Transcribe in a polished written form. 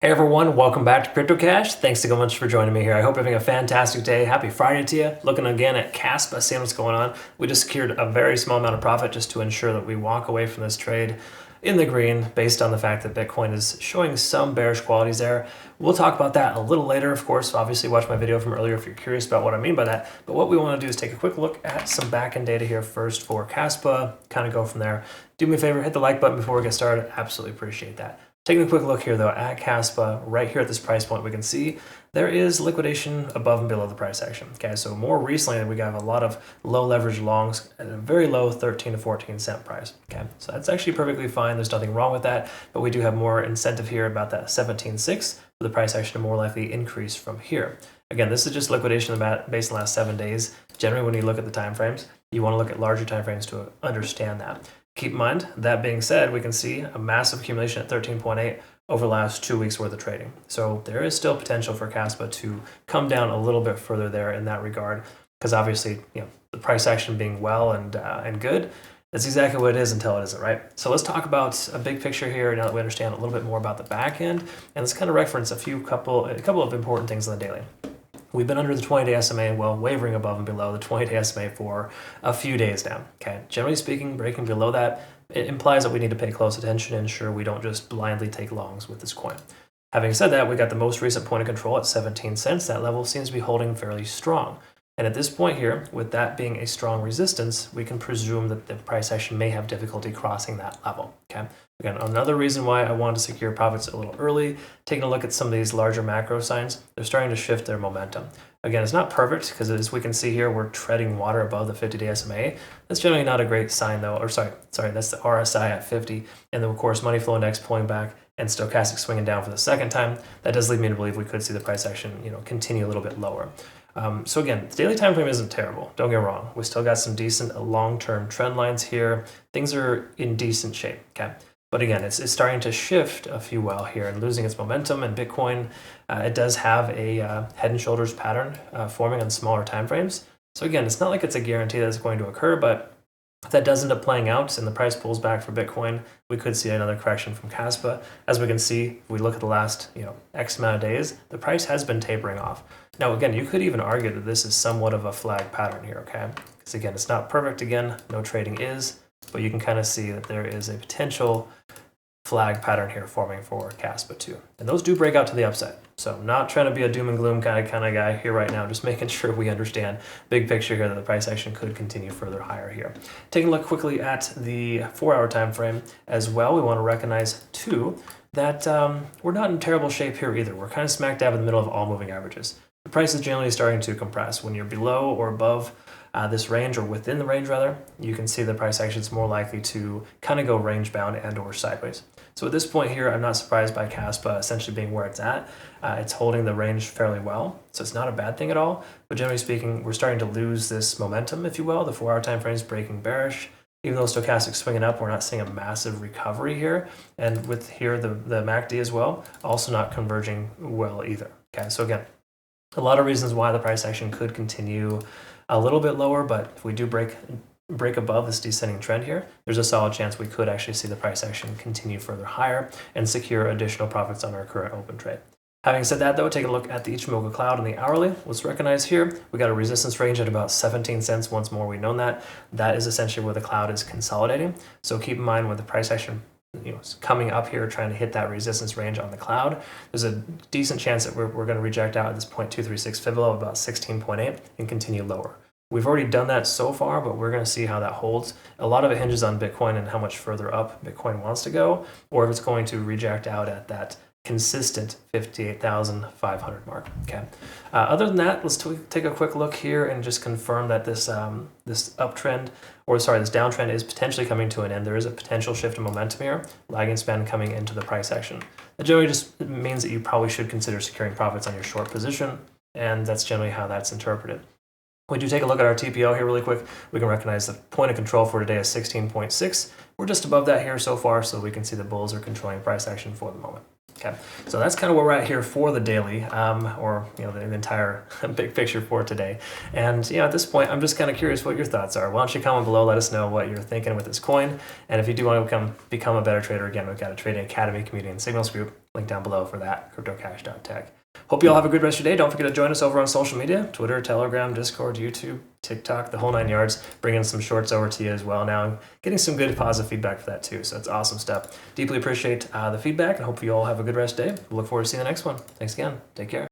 Hey everyone, welcome back to CryptoCache. Thanks so much for joining me here. I hope you're having a fantastic day. Happy Friday to you. Looking again at KASPA, seeing what's going on. We just secured a very small amount of profit just to ensure that we walk away from this trade in the green based on the fact that Bitcoin is showing some bearish qualities there. We'll talk about that a little later, of course. Obviously, watch my video from earlier if you're curious about what I mean by that. But what we want to do is take a quick look at some backend data here first for KASPA, kind of go from there. Do me a favor, hit the like button before we get started. Absolutely appreciate that. Taking a quick look here though at KASPA, right here at this price point, we can see there is liquidation above and below the price action. Okay, so more recently we got a lot of low leverage longs at a very low 13 to 14 cent price. Okay, so that's actually perfectly fine. There's nothing wrong with that, but we do have more incentive here about that 17.6 for the price action to more likely increase from here. Again, this is just liquidation based on the last 7 days. Generally, when you look at the time frames, you want to look at larger time frames to understand that. Keep in mind, that being said, we can see a massive accumulation at 13.8 over the last 2 weeks worth of trading. So there is still potential for KASPA to come down a little bit further there in that regard, because obviously, the price action being well and good, that's exactly what it is until it isn't, right? So let's talk about a big picture here now that we understand a little bit more about the back end, and let's kind of reference a couple of important things on the daily. We've been under the 20-day SMA, well, wavering above and below the 20-day SMA for a few days now. Okay, generally speaking, breaking below that, it implies that we need to pay close attention and ensure we don't just blindly take longs with this coin. Having said that, we got the most recent point of control at 17 cents. That level seems to be holding fairly strong. And at this point here, with that being a strong resistance, we can presume that the price action may have difficulty crossing that level. Okay. Again, another reason why I wanted to secure profits a little early, taking a look at some of these larger macro signs, they're starting to shift their momentum. Again, it's not perfect because as we can see here, we're treading water above the 50-day SMA. That's generally not a great sign though, or sorry, that's the RSI at 50. And then of course, money flow index pulling back and stochastic swinging down for the second time. That does lead me to believe we could see the price action, continue a little bit lower. So again, the daily time frame isn't terrible. Don't get me wrong. We still got some decent long-term trend lines here. Things are in decent shape. Okay. But again, it's starting to shift a few while here and losing its momentum. And Bitcoin, it does have a head and shoulders pattern forming on smaller time frames. So again, it's not like it's a guarantee that it's going to occur, but if that does end up playing out and the price pulls back for Bitcoin, we could see another correction from KASPA. As we can see, if we look at the last X amount of days, the price has been tapering off. Now, again, you could even argue that this is somewhat of a flag pattern here, okay? Because again, it's not perfect. Again, no trading is, but you can kind of see that there is a potential flag pattern here forming for KASPA too. And those do break out to the upside. So I'm not trying to be a doom and gloom kind of guy here right now, just making sure we understand big picture here that the price action could continue further higher here. Taking a look quickly at the 4-hour time frame as well, we want to recognize too that we're not in terrible shape here either. We're kind of smack dab in the middle of all moving averages. The price is generally starting to compress. When you're below or above this range, or within the range rather, you can see the price action is more likely to kind of go range bound and or sideways. So at this point here, I'm not surprised by KASPA essentially being where it's at. It's holding the range fairly well, so it's not a bad thing at all. But generally speaking, we're starting to lose this momentum, if you will. The 4-hour time frame is breaking bearish. Even though stochastic swinging up, we're not seeing a massive recovery here. And with here, the MACD as well, also not converging well either. Okay, so again, a lot of reasons why the price action could continue a little bit lower, but if we do break above this descending trend here, there's a solid chance we could actually see the price action continue further higher and secure additional profits on our current open trade. Having said that though, take a look at the Ichimoku cloud and the hourly. Let's recognize here, we got a resistance range at about 17 cents. Once more, we know that. That is essentially where the cloud is consolidating. So keep in mind when the price action coming up here, trying to hit that resistance range on the cloud, there's a decent chance that we're going to reject out at this 0.236 fib level of about 16.8 and continue lower. We've already done that so far, but we're going to see how that holds. A lot of it hinges on Bitcoin and how much further up Bitcoin wants to go, or if it's going to reject out at that consistent 58,500 mark. Okay. Other than that, let's take a quick look here and just confirm that this downtrend is potentially coming to an end. There is a potential shift in momentum here, lagging span coming into the price action. That generally just means that you probably should consider securing profits on your short position, and that's generally how that's interpreted. We do take a look at our TPO here really quick. We can recognize the point of control for today is 16.6. We're just above that here so far, so we can see the bulls are controlling price action for the moment. Okay, so that's kind of where we're at here for the daily, or the entire big picture for today. And at this point, I'm just kind of curious what your thoughts are. Why don't you comment below? Let us know what you're thinking with this coin. And if you do want to become a better trader, again, we've got a trading academy, community, and signals group. Link down below for that, CryptoCache.tech. Hope you all have a good rest of your day. Don't forget to join us over on social media, Twitter, Telegram, Discord, YouTube, TikTok, the whole 9 yards. Bringing some shorts over to you as well now. Getting some good positive feedback for that too. So it's awesome stuff. Deeply appreciate the feedback and hope you all have a good rest of the day. Look forward to seeing the next one. Thanks again. Take care.